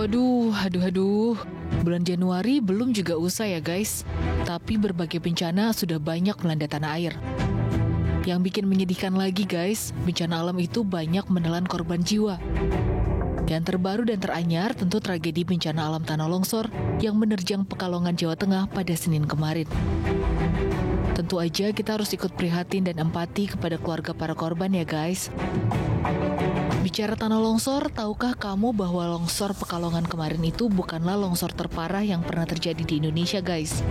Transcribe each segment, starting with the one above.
Waduh, aduh. Bulan Januari belum juga usai ya guys. Tapi berbagai bencana sudah banyak melanda tanah air. Yang bikin menyedihkan lagi guys, bencana alam itu banyak menelan korban jiwa. Yang terbaru dan teranyar tentu tragedi bencana alam tanah longsor yang menerjang Pekalongan, Jawa Tengah pada Senin kemarin. Tentu aja kita harus ikut prihatin dan empati kepada keluarga para korban ya guys. Bicara tanah longsor, tahukah kamu bahwa longsor Pekalongan kemarin itu bukanlah longsor terparah yang pernah terjadi di Indonesia guys?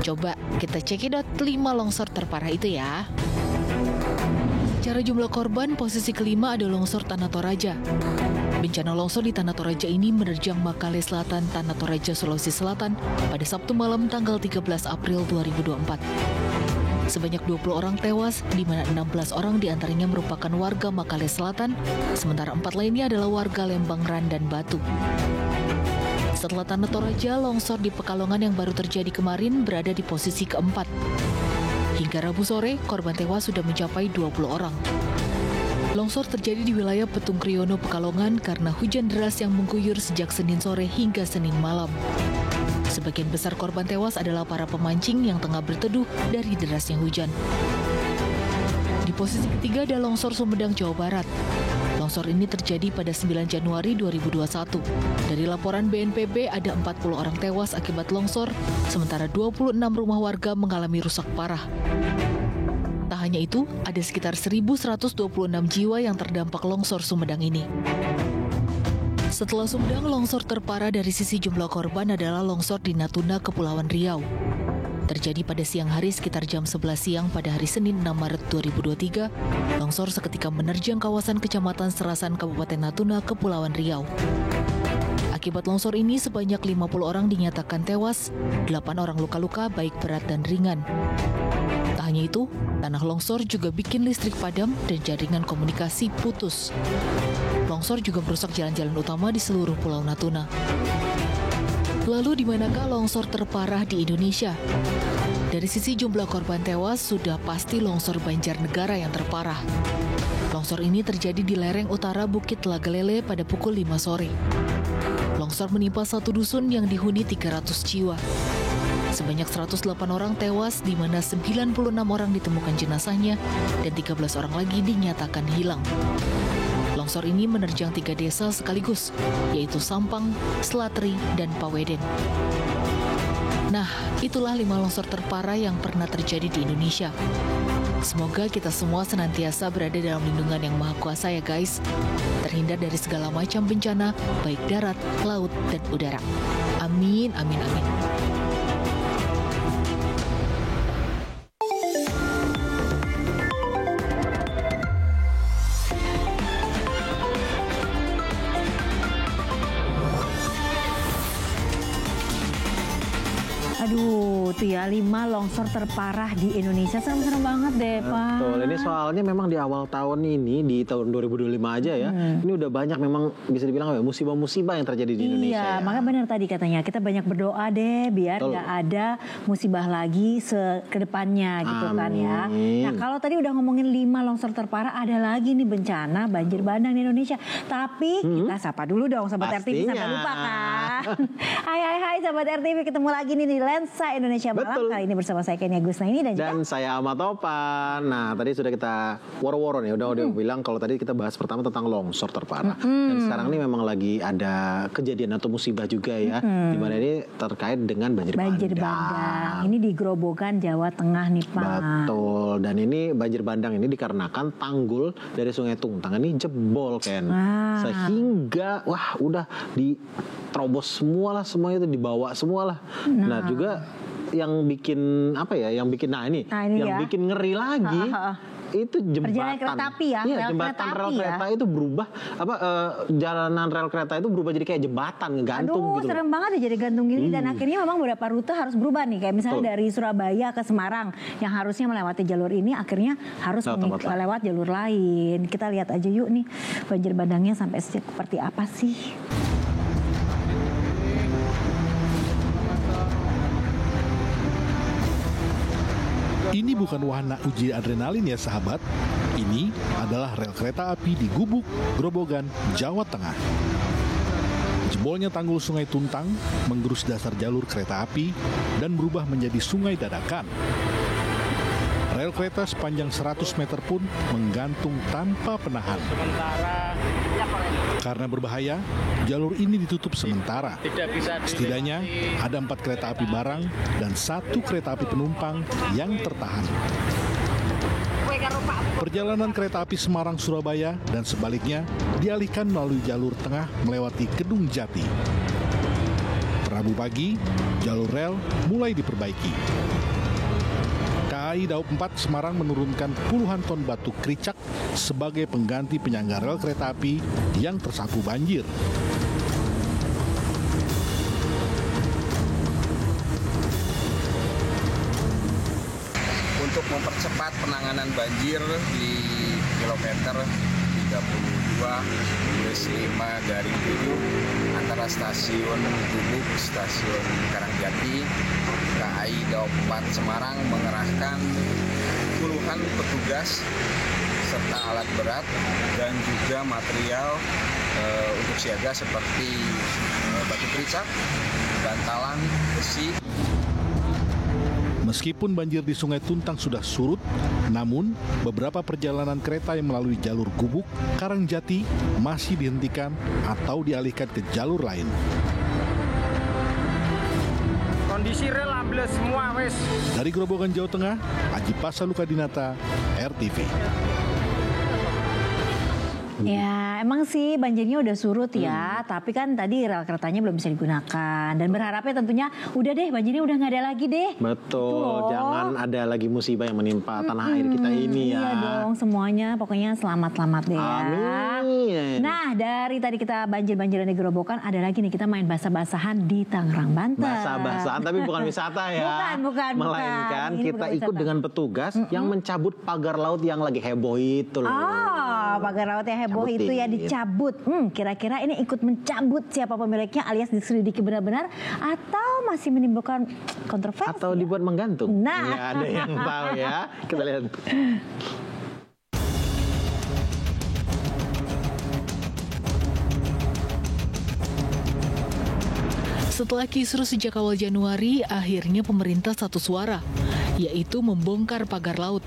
Coba kita cekidot 5 longsor terparah itu ya. Secara jumlah korban, posisi kelima ada longsor Tanah Toraja. Bencana longsor di Tanah Toraja ini menerjang Makale Selatan, Tanah Toraja, Sulawesi Selatan pada Sabtu malam tanggal 13 April 2024. Sebanyak 20 orang tewas, di mana 16 orang diantaranya merupakan warga Makale Selatan, sementara 4 lainnya adalah warga Lembang Ran dan Batu. Setelah Tanah Toraja, longsor di Pekalongan yang baru terjadi kemarin berada di posisi keempat. Hingga Rabu sore, korban tewas sudah mencapai 20 orang. Longsor terjadi di wilayah Petung Kriono, Pekalongan karena hujan deras yang mengguyur sejak Senin sore hingga Senin malam. Sebagian besar korban tewas adalah para pemancing yang tengah berteduh dari derasnya hujan. Di posisi ketiga ada longsor Sumedang, Jawa Barat. Longsor ini terjadi pada 9 Januari 2021. Dari laporan BNPB ada 40 orang tewas akibat longsor, sementara 26 rumah warga mengalami rusak parah. Tak hanya itu, ada sekitar 1.126 jiwa yang terdampak longsor Sumedang ini. Setelah Sumedang, longsor terparah dari sisi jumlah korban adalah longsor di Natuna, Kepulauan Riau. Terjadi pada siang hari sekitar jam 11 siang pada hari Senin 6 Maret 2023, longsor seketika menerjang kawasan Kecamatan Serasan, Kabupaten Natuna, Kepulauan Riau. Akibat longsor ini sebanyak 50 orang dinyatakan tewas, 8 orang luka-luka baik berat dan ringan. Tak hanya itu, tanah longsor juga bikin listrik padam dan jaringan komunikasi putus. Longsor juga merusak jalan-jalan utama di seluruh Pulau Natuna. Lalu di manakah longsor terparah di Indonesia? Dari sisi jumlah korban tewas, sudah pasti longsor Banjarnegara yang terparah. Longsor ini terjadi di lereng utara Bukit Lagalele pada pukul 5 sore. Longsor menimpa satu dusun yang dihuni 300 jiwa. Sebanyak 108 orang tewas, di mana 96 orang ditemukan jenazahnya dan 13 orang lagi dinyatakan hilang. Longsor ini menerjang 3 desa sekaligus, yaitu Sampang, Selatri, dan Paweden. Nah, itulah 5 longsor terparah yang pernah terjadi di Indonesia. Semoga kita semua senantiasa berada dalam lindungan yang Maha Kuasa ya guys. Terhindar dari segala macam bencana, baik darat, laut, dan udara. Amin, amin, amin. Aduh, tuh ya 5 longsor terparah di Indonesia. Serem-serem banget deh, Pak. Betul, ini soalnya memang di awal tahun ini, di tahun 2025 aja ya, ini udah banyak memang bisa dibilang musibah-musibah yang terjadi di Indonesia. Iya, ya. makanya benar tadi katanya, kita banyak berdoa deh biar nggak ada musibah lagi ke depannya gitu kan ya. Nah, kalau tadi udah ngomongin 5 longsor terparah, ada lagi nih bencana banjir bandang di Indonesia. Tapi kita sapa dulu dong Sobat RTV, sampai lupa kan. Hai Sobat RTV, ketemu lagi nih di Lensa Indonesia Malam. Betul. Kali ini bersama saya Kenia Gusnaini dan saya Ahmad Topan. Nah, tadi sudah kita woro-woro nih, udah bilang kalau tadi kita bahas pertama tentang longsor terparah. Dan sekarang ini memang lagi ada kejadian atau musibah juga ya, di mana ini terkait dengan banjir bandang. Ini di Grobogan, Jawa Tengah nih Pak. Betul. Dan ini banjir bandang ini dikarenakan tanggul dari Sungai Tungtang ini jebol Ken. Sehingga udah diterobos semua lah, semuanya itu dibawa semua lah. Nah juga yang bikin bikin ngeri lagi itu jembatan. Perjalanan kereta api ya, jembatan rel kereta itu berubah jalanan rel kereta itu berubah jadi kayak jembatan ngegantung gitu. Aduh, serem banget ya jadi gantung gini. Dan akhirnya memang beberapa rute harus berubah nih, kayak misalnya dari Surabaya ke Semarang yang harusnya melewati jalur ini akhirnya harus melewat jalur lain. Kita lihat aja yuk nih banjir bandangnya sampai seperti apa sih. Ini bukan wahana uji adrenalin ya sahabat. Ini adalah rel kereta api di Gubuk, Grobogan, Jawa Tengah. Jebolnya tanggul Sungai Tuntang menggerus dasar jalur kereta api dan berubah menjadi sungai dadakan. Rel kereta sepanjang 100 meter pun menggantung tanpa penahan. Karena berbahaya, jalur ini ditutup sementara. Setidaknya ada 4 kereta api barang dan 1 kereta api penumpang yang tertahan. Perjalanan kereta api Semarang-Surabaya dan sebaliknya dialihkan melalui jalur tengah melewati Kedung Jati. Rabu pagi, jalur rel mulai diperbaiki. KAI Daob 4 Semarang menurunkan puluhan ton batu kricak sebagai pengganti penyangga rel kereta api yang tersapu banjir. Untuk mempercepat penanganan banjir di kilometer 32+5 dari 7 antara stasiun Gubuk, stasiun Karangjati, KAI Daob 4 Semarang mengerahkan puluhan petugas serta alat berat dan juga material untuk siaga seperti batu kricak, bantalan, besi. Meskipun banjir di Sungai Tuntang sudah surut, namun beberapa perjalanan kereta yang melalui jalur Gubuk, Karangjati masih dihentikan atau dialihkan ke jalur lain. Kondisi rel ambles semua wes. Dari Grobogan, Jawa Tengah, Aji Pasaluka Dinata, RTV. Ya, emang sih banjirnya udah surut ya, tapi kan tadi rel keretanya belum bisa digunakan. Dan berharapnya tentunya udah deh, banjirnya udah nggak ada lagi deh. Betul, jangan ada lagi musibah yang menimpa tanah air kita ini ya. Iya dong, semuanya pokoknya selamat-selamat deh ya. Amin. Nah, dari tadi kita banjir-banjiran di Gerobokan, ada lagi nih kita main basah-basahan di Tangerang, Banten. Basah-basahan tapi bukan wisata ya. Bukan. Melainkan Ini kita bukan ikut wisata. dengan petugas yang mencabut pagar laut yang lagi heboh itu loh. Pagar laut yang heboh Cabutin. itu ya dicabut. Kira-kira ini ikut mencabut siapa pemiliknya alias diselidiki benar-benar atau masih menimbulkan kontroversi? Atau dibuat menggantung. Nah. Nggak ada yang tahu ya. Kita lihat. Setelah kisruh sejak awal Januari, akhirnya pemerintah satu suara, yaitu membongkar pagar laut.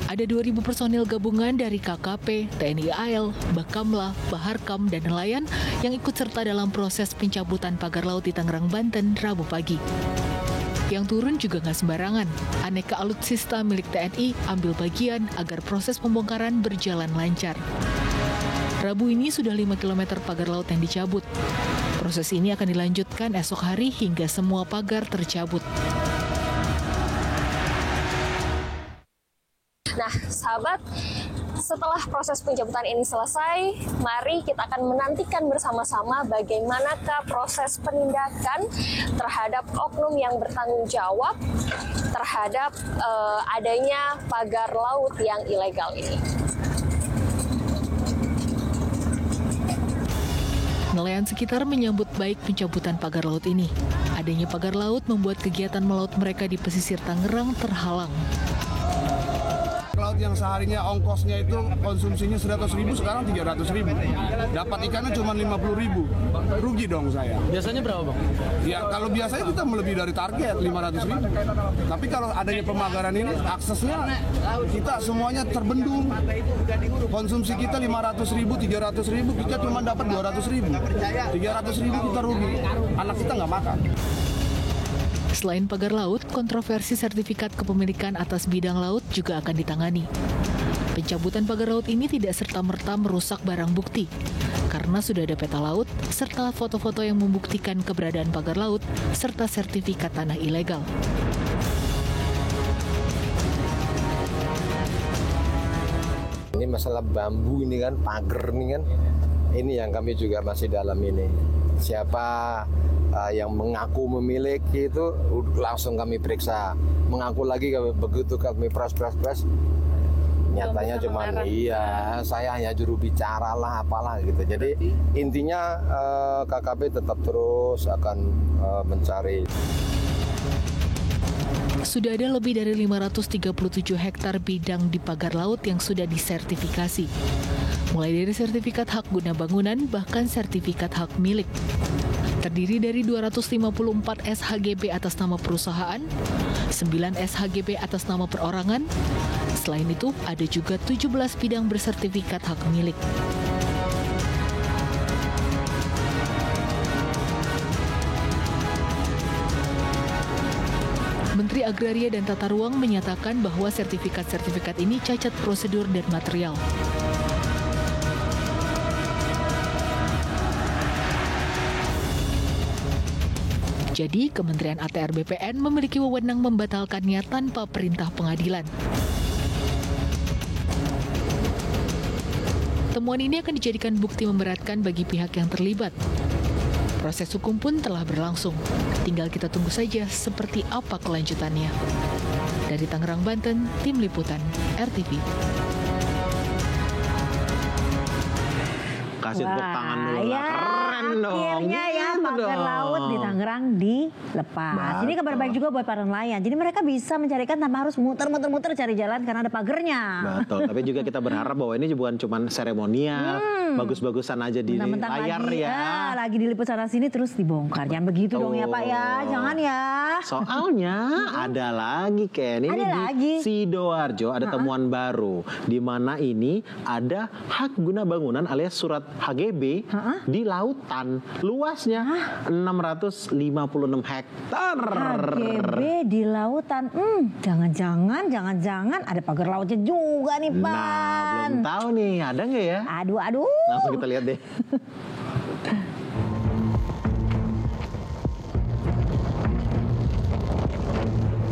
Ada 2.000 personil gabungan dari KKP, TNI AL, Bakamla, Baharkam, dan nelayan yang ikut serta dalam proses pencabutan pagar laut di Tangerang, Banten, Rabu pagi. Yang turun juga nggak sembarangan. Aneka alutsista milik TNI ambil bagian agar proses pembongkaran berjalan lancar. Rabu ini sudah 5 km pagar laut yang dicabut. Proses ini akan dilanjutkan esok hari hingga semua pagar tercabut. Nah, sahabat, setelah proses pencabutan ini selesai, mari kita akan menantikan bersama-sama bagaimanakah proses penindakan terhadap oknum yang bertanggung jawab terhadap adanya pagar laut yang ilegal ini. Nelayan sekitar menyambut baik pencabutan pagar laut ini. Adanya pagar laut membuat kegiatan melaut mereka di pesisir Tangerang terhalang. Laut yang seharinya ongkosnya itu konsumsinya 100.000 sekarang 300.000. Dapat ikannya cuma 50.000. Rugi dong saya. Biasanya berapa, Bang? Ya kalau biasanya kita melebihi dari target 500.000. Tapi kalau adanya pemagaran ini aksesnya kita semuanya terbendung. Konsumsi kita 500.000, 300.000, kita cuma dapat 200.000. 300.000 kita rugi. Anak kita nggak makan. Selain pagar laut, kontroversi sertifikat kepemilikan atas bidang laut juga akan ditangani. Pencabutan pagar laut ini tidak serta-merta merusak barang bukti, karena sudah ada peta laut, serta foto-foto yang membuktikan keberadaan pagar laut, serta sertifikat tanah ilegal. Ini masalah bambu ini kan, pagar ini kan, ini yang kami juga masih dalam ini. Siapa yang mengaku memiliki itu langsung kami periksa. Mengaku lagi begitu kami press. Nyatanya cuma iya, saya hanya juru bicara lah apalah gitu. Jadi intinya KKP tetap terus akan mencari. Sudah ada lebih dari 537 hektar bidang di pagar laut yang sudah disertifikasi. Mulai dari sertifikat hak guna bangunan bahkan sertifikat hak milik. Terdiri dari 254 SHGB atas nama perusahaan, 9 SHGB atas nama perorangan. Selain itu, ada juga 17 bidang bersertifikat hak milik. Menteri Agraria dan Tata Ruang menyatakan bahwa sertifikat-sertifikat ini cacat prosedur dan material. Jadi, Kementerian ATR BPN memiliki wewenang membatalkannya tanpa perintah pengadilan. Temuan ini akan dijadikan bukti memberatkan bagi pihak yang terlibat. Proses hukum pun telah berlangsung. Tinggal kita tunggu saja seperti apa kelanjutannya. Dari Tangerang, Banten, Tim Liputan, RTV. Kasih tepuk tangan dulu ya, keren dong. Akhirnya ya pagar laut di Tangerang dilepas. Betul. Ini kabar baik juga buat para nelayan. Jadi mereka bisa mencari ikan tanpa harus muter-muter cari jalan karena ada pagernya. Betul, tapi juga kita berharap bahwa ini bukan cuma seremonial, bagus-bagusan aja di Mentang-mentang layar lagi, ya. Lagi diliput sana sini terus dibongkar. Jangan begitu dong ya Pak ya. Jangan ya. Soalnya ada lagi Ken. Ini Ada di lagi. Sidoarjo ada temuan baru di mana ini ada hak guna bangunan alias surat HGB di lautan. Luasnya 656 hektar. HGB di lautan. Jangan-jangan ada pagar lautnya juga nih Pak. Nah, belum tahu nih, ada nggak ya? Aduh. Langsung kita lihat deh.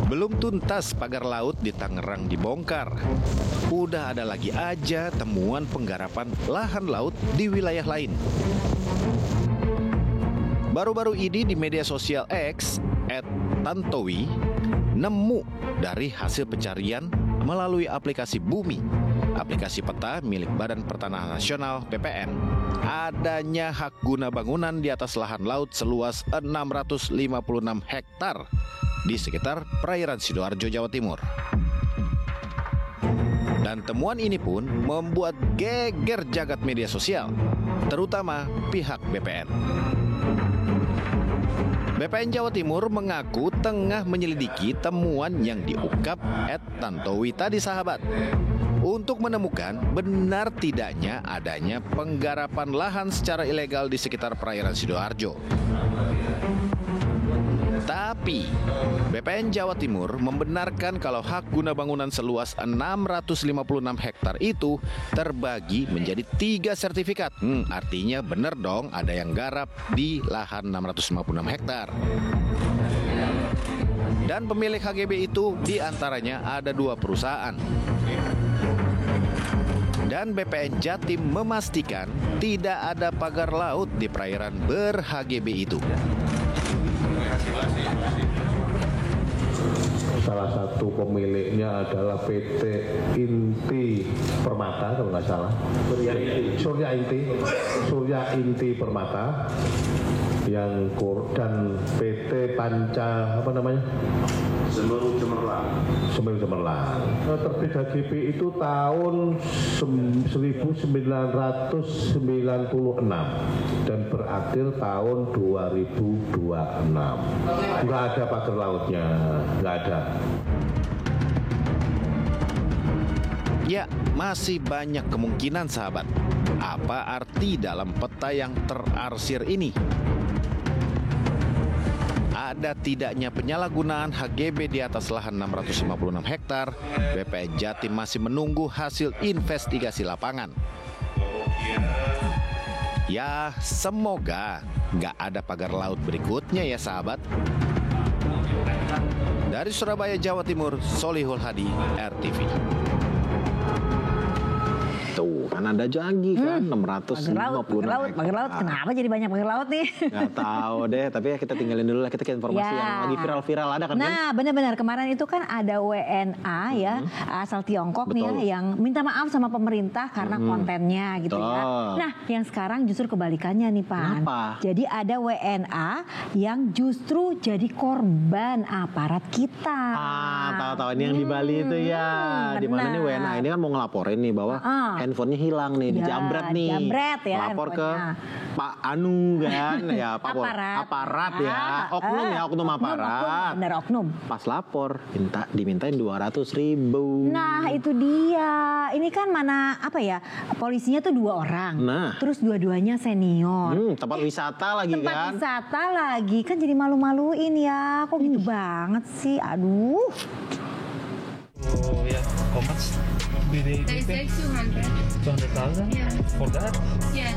Belum tuntas pagar laut di Tangerang dibongkar. Udah ada lagi aja temuan penggarapan lahan laut di wilayah lain. Baru-baru ini di media sosial X @tantowi nemu dari hasil pencarian melalui aplikasi Bumi, aplikasi peta milik Badan Pertanahan Nasional BPN, adanya hak guna bangunan di atas lahan laut seluas 656 hektar di sekitar perairan Sidoarjo, Jawa Timur. Dan temuan ini pun membuat geger jagat media sosial, terutama pihak BPN. BPN Jawa Timur mengaku tengah menyelidiki temuan yang diungkap @tantowi tadi sahabat untuk menemukan benar tidaknya adanya penggarapan lahan secara ilegal di sekitar perairan Sidoarjo. Tapi BPN Jawa Timur membenarkan kalau hak guna bangunan seluas 656 hektar itu terbagi menjadi 3 sertifikat. Artinya benar dong ada yang garap di lahan 656 hektar. Dan pemilik HGB itu diantaranya ada 2 perusahaan. Dan BPN Jatim memastikan tidak ada pagar laut di perairan ber-HGB itu. Salah satu pemiliknya adalah PT Inti Permata kalau nggak salah. Surya Inti Permata dan PT Panca apa namanya? Semeru Cemerlang. Terbit HGB itu tahun 1996 dan berakhir tahun 2026. Nggak ada pagar lautnya, nggak ada. Ya, masih banyak kemungkinan sahabat. Apa arti dalam peta yang terarsir ini? Ada tidaknya penyalahgunaan HGB di atas lahan 656 hektar, BPN Jatim masih menunggu hasil investigasi lapangan. Ya, semoga nggak ada pagar laut berikutnya ya sahabat. Dari Surabaya, Jawa Timur, Solihul Hadi, RTV. Tuh, kan ada lagi kan 650. Pagar laut. Kenapa jadi banyak pagar laut nih? Nggak tahu deh, tapi ya kita tinggalin dulu lah, kita ke informasi yang lagi viral-viral ada kan? Nah, benar-benar kemarin itu kan ada WNA ya, asal Tiongkok nih ya, yang minta maaf sama pemerintah karena kontennya gitu ya. Nah, yang sekarang justru kebalikannya nih, Pan. Kenapa? Jadi ada WNA yang justru jadi korban aparat kita. Tahu-tahu ini yang di Bali itu ya. Di mana nih WNA ini kan mau ngelaporin nih bahwa handphonenya hilang nih, dijambret nih. Jambret ya. Lapor ke Pak Anu kan, ya Pak aparat ya, oknum aparat. Bener oknum. Pas lapor, dimintain 200.000. Nah itu dia. Ini kan mana apa ya? Polisinya tuh 2 orang. Nah. Terus dua-duanya senior. Tempat wisata lagi kan? Tempat wisata lagi kan jadi malu-maluin ya. Kok gitu banget sih? Aduh. Oh yeah, how much did they pay? 200,000? Yeah. For that? Yes.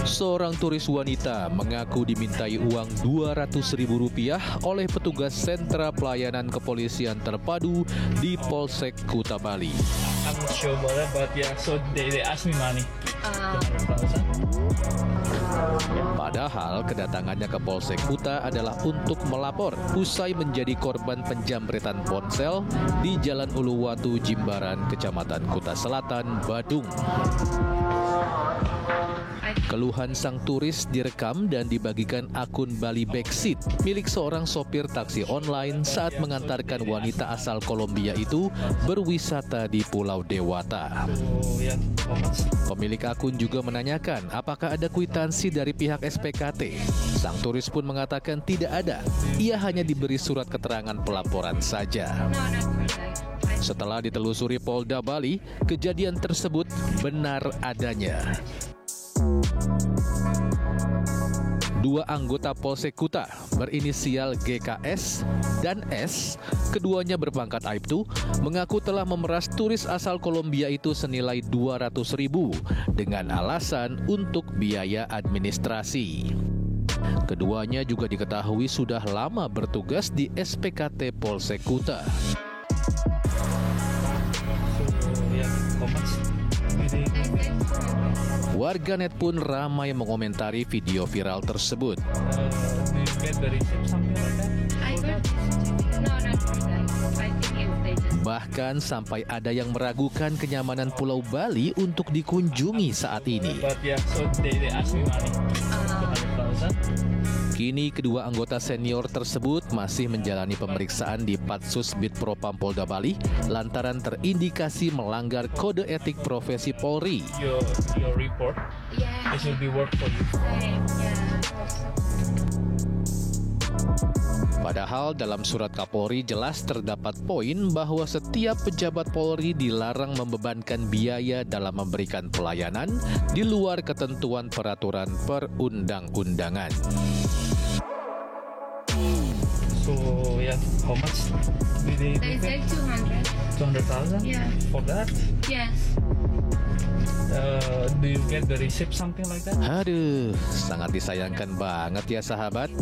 Seorang turis wanita mengaku dimintai uang Rp200.000 oleh petugas sentra pelayanan kepolisian terpadu di Polsek Kuta Bali. I'm not sure about that, but yeah, so they asked me money. Padahal kedatangannya ke Polsek Kuta adalah untuk melapor usai menjadi korban penjambretan ponsel di Jalan Uluwatu, Jimbaran, Kecamatan Kuta Selatan, Badung. Keluhan sang turis direkam dan dibagikan akun Bali Backseat milik seorang sopir taksi online saat mengantarkan wanita asal Kolombia itu berwisata di Pulau Dewata. Pemilik akun juga menanyakan apakah ada kwitansi dari pihak SPKT. Sang turis pun mengatakan tidak ada. Ia hanya diberi surat keterangan pelaporan saja. Setelah ditelusuri Polda Bali, kejadian tersebut benar adanya. 2 anggota Polsek Kuta berinisial GKS dan S, keduanya berpangkat Aibtu, mengaku telah memeras turis asal Kolombia itu senilai Rp200.000 dengan alasan untuk biaya administrasi. Keduanya juga diketahui sudah lama bertugas di SPKT Polsek Kuta. Warganet pun ramai mengomentari video viral tersebut. Bahkan sampai ada yang meragukan kenyamanan Pulau Bali untuk dikunjungi saat ini. Kini kedua anggota senior tersebut masih menjalani pemeriksaan di Patsus Bitpropam Polda Bali lantaran terindikasi melanggar kode etik profesi Polri. Your report, it will be work for you. Padahal dalam surat Kapolri jelas terdapat poin bahwa setiap pejabat Polri dilarang membebankan biaya dalam memberikan pelayanan di luar ketentuan peraturan perundang-undangan. So yeah, how much did they pay? 200,000? Yeah. For that? Yes. Do you get the receipt something like that? Aduh, sangat disayangkan banget ya sahabat.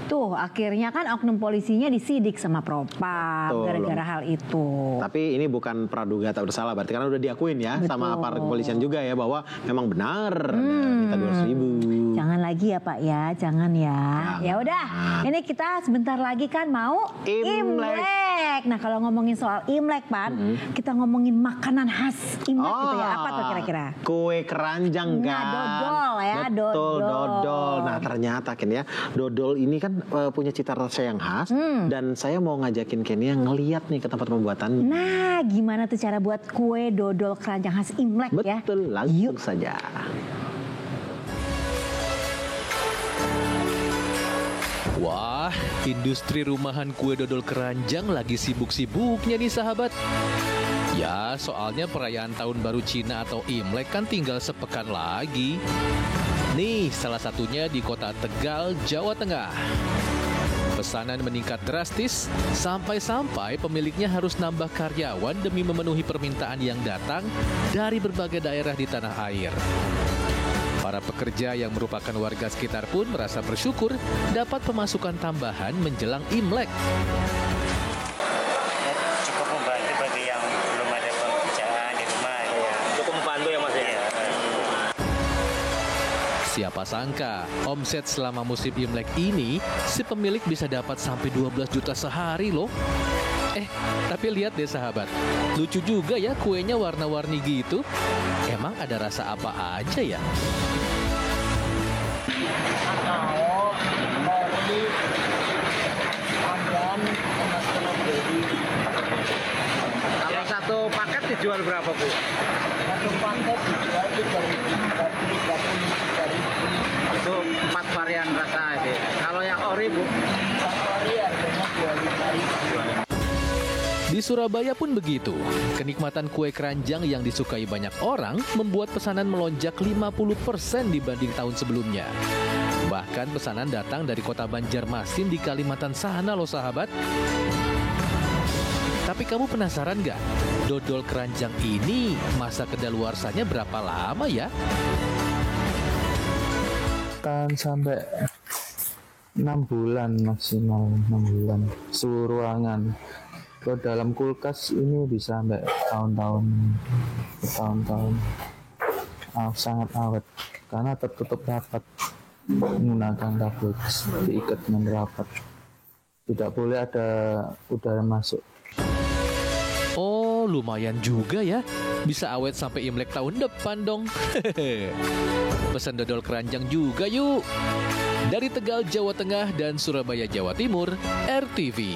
Tuh, akhirnya kan oknum polisinya disidik sama Propam gara-gara hal itu. Tapi ini bukan praduga tak bersalah, berarti karena udah diakuin ya sama aparat kepolisian juga ya bahwa memang benar minta 200.000. Jangan lagi ya Pak ya, jangan ya. Ya udah, ini kita sebentar lagi kan mau Imlek. Nah kalau ngomongin soal Imlek Pan, kita ngomongin makanan khas Imlek gitu ya. Apa tuh kira-kira? Kue keranjang kan. Dodol ya, betul, dodol. Nah ternyata Ken ya, dodol ini kan punya cita rasa yang khas dan saya mau ngajakin Ken ya ngeliat nih ke tempat pembuatan. Nah gimana tuh cara buat kue dodol keranjang khas Imlek ya? Betul, langsung saja. Wah, industri rumahan kue dodol keranjang lagi sibuk-sibuknya nih sahabat. Ya, soalnya perayaan Tahun Baru Cina atau Imlek kan tinggal sepekan lagi. Nih, salah satunya di kota Tegal, Jawa Tengah. Pesanan meningkat drastis, sampai-sampai pemiliknya harus nambah karyawan demi memenuhi permintaan yang datang dari berbagai daerah di tanah air. Para pekerja yang merupakan warga sekitar pun merasa bersyukur dapat pemasukan tambahan menjelang Imlek. Cukup membantu bagi Siapa sangka, omset selama musim Imlek ini, si pemilik bisa dapat sampai 12 juta sehari loh. Tapi lihat deh sahabat, lucu juga ya kuenya warna-warni gitu. Emang ada rasa apa aja ya? Kalau satu paket dijual berapa, Bu? Satu paket dijual 3.000. Itu 4 varian rasa ini. Kalau yang ori, Bu? Yang ori harganya 25.000. Di Surabaya pun begitu. Kenikmatan kue keranjang yang disukai banyak orang membuat pesanan melonjak 50% dibanding tahun sebelumnya. Bahkan pesanan datang dari kota Banjarmasin di Kalimantan sana loh sahabat. Tapi kamu penasaran nggak? Dodol keranjang ini masa kedaluarsanya berapa lama ya? Kan sampai 6 bulan maksimal, 6 bulan suhu ruangan. Kalau dalam kulkas ini bisa sampai tahun-tahun, sangat awet karena tertutup rapat menggunakan tablet, diikat dengan rapat, tidak boleh ada udara masuk. Oh, lumayan juga ya, bisa awet sampai Imlek tahun depan dong. Pesan dodol keranjang juga yuk. Dari Tegal, Jawa Tengah dan Surabaya, Jawa Timur, RTV.